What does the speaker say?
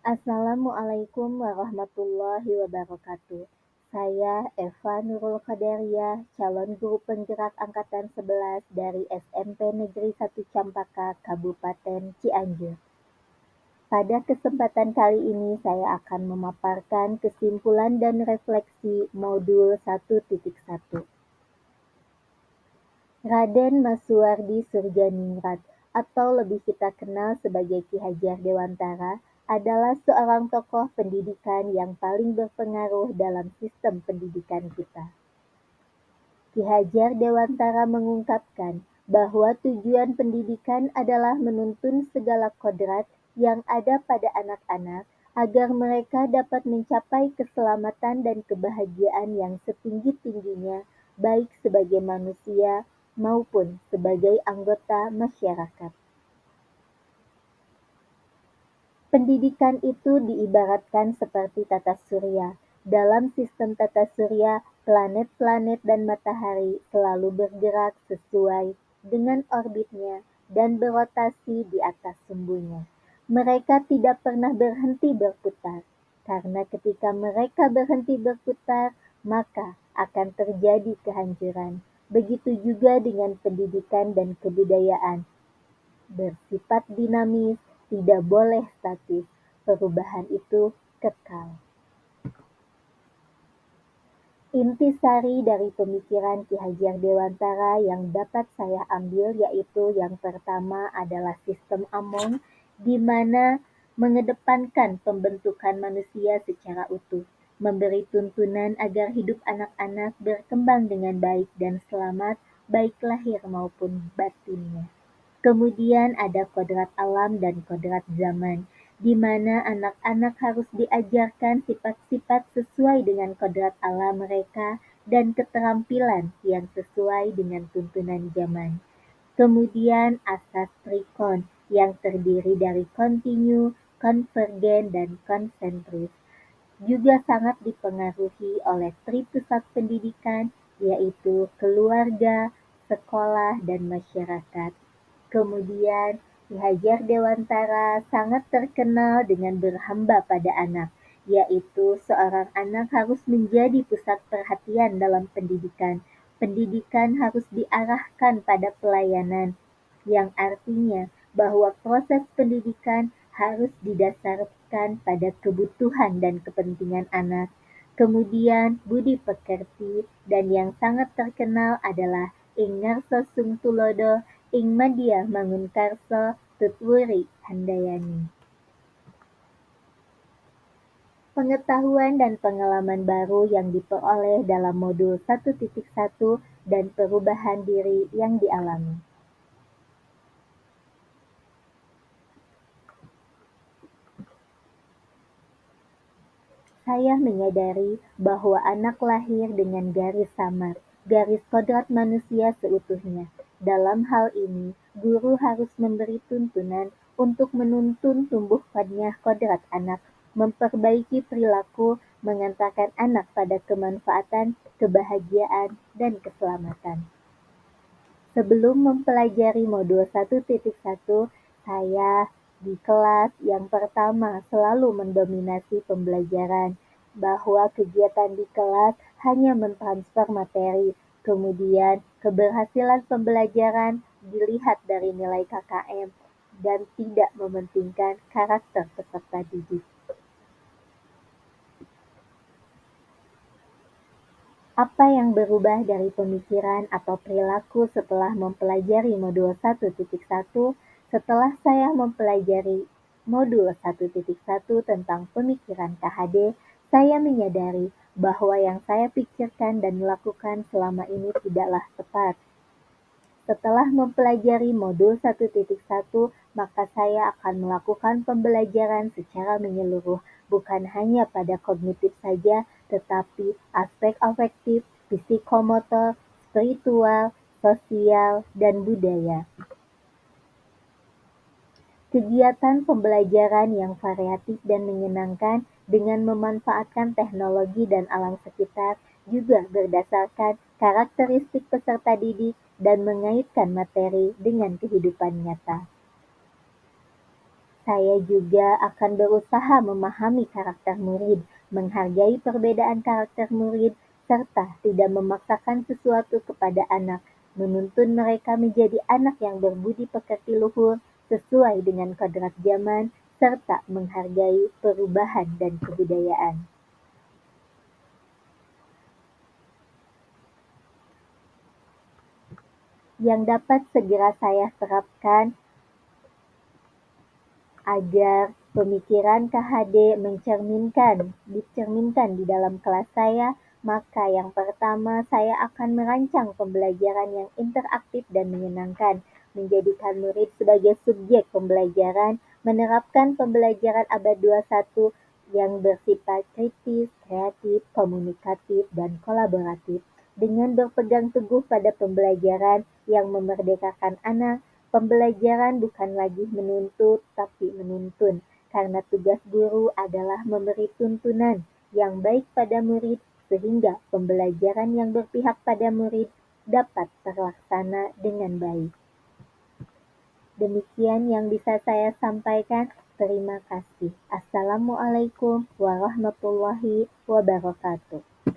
Assalamualaikum warahmatullahi wabarakatuh. Saya Eva Nurul Qadariyah, calon guru penggerak angkatan 11 dari SMP Negeri 1 Campaka, Kabupaten Cianjur. Pada kesempatan kali ini saya akan memaparkan kesimpulan dan refleksi modul 1.1. Raden Masuardi Surjaningrat atau lebih kita kenal sebagai Ki Hajar Dewantara adalah seorang tokoh pendidikan yang paling berpengaruh dalam sistem pendidikan kita. Ki Hajar Dewantara mengungkapkan bahwa tujuan pendidikan adalah menuntun segala kodrat yang ada pada anak-anak agar mereka dapat mencapai keselamatan dan kebahagiaan yang setinggi-tingginya, baik sebagai manusia maupun sebagai anggota masyarakat. Pendidikan itu diibaratkan seperti tata surya. Dalam sistem tata surya, planet-planet dan matahari selalu bergerak sesuai dengan orbitnya dan berotasi di atas sumbunya. Mereka tidak pernah berhenti berputar, karena ketika mereka berhenti berputar, maka akan terjadi kehancuran. Begitu juga dengan pendidikan dan kebudayaan. Bersifat dinamis, tidak boleh statis, perubahan itu kekal. Intisari dari pemikiran Ki Hajar Dewantara yang dapat saya ambil yaitu yang pertama adalah sistem Among, di mana mengedepankan pembentukan manusia secara utuh, memberi tuntunan agar hidup anak-anak berkembang dengan baik dan selamat, baik lahir maupun batinnya. Kemudian ada kodrat alam dan kodrat zaman, di mana anak-anak harus diajarkan sifat-sifat sesuai dengan kodrat alam mereka dan keterampilan yang sesuai dengan tuntunan zaman. Kemudian asas trikon yang terdiri dari kontinu, konvergen, dan konsentris juga sangat dipengaruhi oleh tripusat pendidikan, yaitu keluarga, sekolah, dan masyarakat. Kemudian, Ki Hajar Dewantara sangat terkenal dengan berhamba pada anak, yaitu seorang anak harus menjadi pusat perhatian dalam pendidikan. Pendidikan harus diarahkan pada pelayanan, yang artinya bahwa proses pendidikan harus didasarkan pada kebutuhan dan kepentingan anak. Kemudian budi pekerti dan yang sangat terkenal adalah ing ngarsa sung tulodo ing madya mangunkarsa tutwuri handayani. Pengetahuan dan pengalaman baru yang diperoleh dalam modul 1.1 dan perubahan diri yang dialami. Saya menyadari bahwa anak lahir dengan garis samar, garis kodrat manusia seutuhnya. Dalam hal ini, guru harus memberi tuntunan untuk menuntun tumbuhkannya kodrat anak, memperbaiki perilaku, mengantarkan anak pada kemanfaatan, kebahagiaan, dan keselamatan. Sebelum mempelajari modul 1.1, saya di kelas yang pertama selalu mendominasi pembelajaran, bahwa kegiatan di kelas hanya mentransfer materi, kemudian keberhasilan pembelajaran dilihat dari nilai KKM, dan tidak mementingkan karakter peserta didik. Apa yang berubah dari pemikiran atau perilaku setelah mempelajari modul 1.1? Setelah saya mempelajari modul 1.1 tentang pemikiran KHD, saya menyadari bahwa yang saya pikirkan dan lakukan selama ini tidaklah tepat. Setelah mempelajari modul 1.1, maka saya akan melakukan pembelajaran secara menyeluruh, bukan hanya pada kognitif saja, tetapi aspek afektif, psikomotor, spiritual, sosial, dan budaya. Kegiatan pembelajaran yang variatif dan menyenangkan dengan memanfaatkan teknologi dan alam sekitar juga berdasarkan karakteristik peserta didik dan mengaitkan materi dengan kehidupan nyata. Saya juga akan berusaha memahami karakter murid, menghargai perbedaan karakter murid, serta tidak memaksakan sesuatu kepada anak, menuntun mereka menjadi anak yang berbudi pekerti luhur sesuai dengan kodrat zaman, serta menghargai perubahan dan kebudayaan. Yang dapat segera saya terapkan agar pemikiran KHD dicerminkan di dalam kelas saya, maka yang pertama saya akan merancang pembelajaran yang interaktif dan menyenangkan, menjadikan murid sebagai subjek pembelajaran, menerapkan pembelajaran abad 21 yang bersifat kritis, kreatif, komunikatif, dan kolaboratif, dengan berpegang teguh pada pembelajaran yang memerdekakan anak. Pembelajaran bukan lagi menuntut, tapi menuntun, karena tugas guru adalah memberi tuntunan yang baik pada murid, sehingga pembelajaran yang berpihak pada murid dapat terlaksana dengan baik. Demikian yang bisa saya sampaikan. Terima kasih. Assalamualaikum warahmatullahi wabarakatuh.